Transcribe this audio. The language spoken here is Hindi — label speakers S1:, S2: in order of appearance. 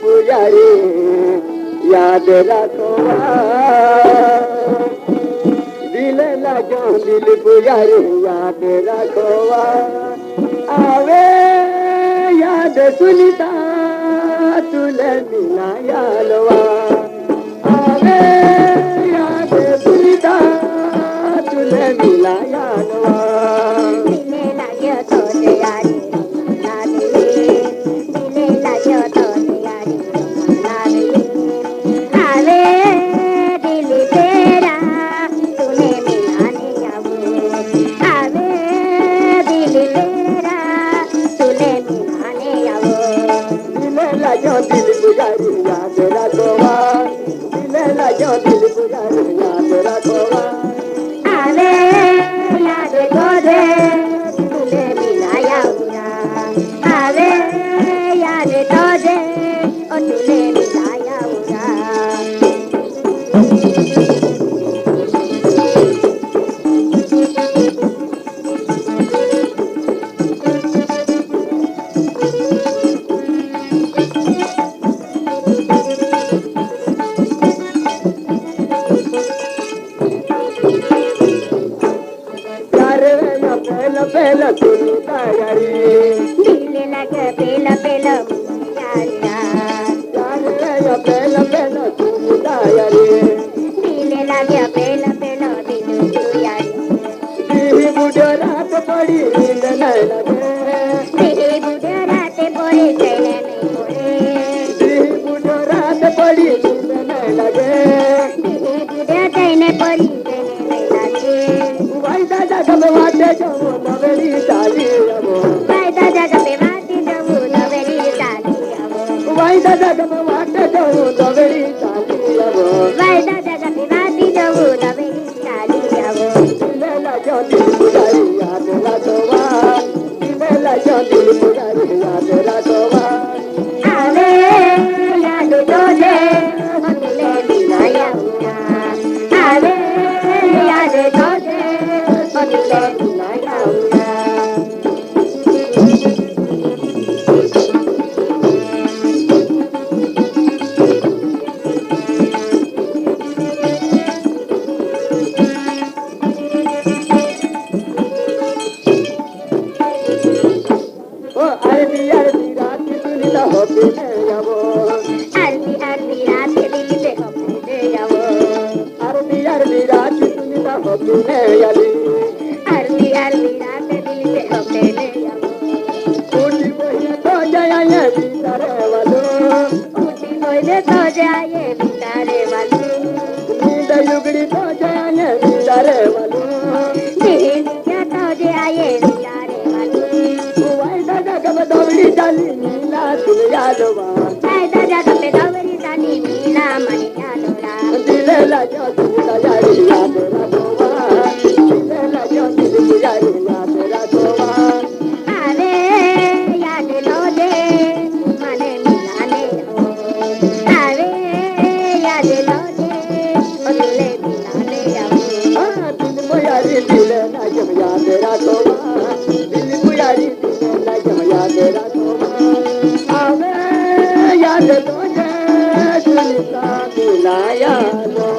S1: पुजारी याद रखवा दिल लगो दिल पुजारी याद रखवा आवे याद सुनीता तुले मिला यालवा आवे याद सुनीता तुले मिला यालवा दिल पुजारी याद रखवा दिल लगो दिल पुजारी याद रखवा
S2: आवे याद तोरे तुले मिलाया हुआ आवे याद तोरे ओ तुले मिलाया हुआ
S1: पहला सुनी तैयारी
S2: दिल लगे पहला पहला मुनिया
S1: पहला पहला सुनी तैयारी
S2: दिल लगे पहला पहला दिल तुयारी
S1: बुढ़ो रात पड़ी नींद नहीं लगे
S2: बुढ़ो रात पड़ी चैन नहीं पड़े
S1: बुढ़ो रात पड़ी नींद नहीं लगे
S2: बुढ़ो चैन पड़ी चैन नहीं लगे
S1: भाई दादा कब वाटे जाओ नवेली डाली अबो
S2: भाई दादा कब वाटे जाओ नवेली डाली अबो
S1: भाई दादा कब वाटे जाओ नवेली डाली अबो
S2: भाई दादा कब वाटे जाओ नवेली डाली अबो
S1: दिल लगो दिल पुजारी याद रखवा दिल लगो दिल पुजारी याद रखवा
S2: आवे याद तोरे तुले मिलाया हुआ आवे याद तोरे तुले मिलाया हुआ
S1: आरती आरती रात सुनीता होती है अबो
S2: आरती आरती रात दिल से होते जाओ
S1: आरती आरती रात सुनीता होती है अली
S2: आरती आरती रात दिल से होते जाओ
S1: उठी बोले तो जाए भीतर वालो
S2: उठी बोले तो जाए बितारे वाले
S1: नींद युगड़ी तो जाए भीतर वालो
S2: नींद तो जाए बितारे वाले
S1: भाई दादा कब दौड़ी डाली नीला दिल यादवा
S2: भाई दादा कब दौड़ी डाली नीला मन यादवा
S1: दिल लगो दिल पुजारी याद रखवा दिल लगो दिल पुजारी याद रखवा
S2: आवे याद तोरे मने मिलाने हो आवे याद तोरे तुले मिलाने आओ
S1: दिल पुजारी दिल लगो याद रखवा दिल पुजारी दिल लगो याद रखवा आवे याद तुझे सुनीता मिलाया लो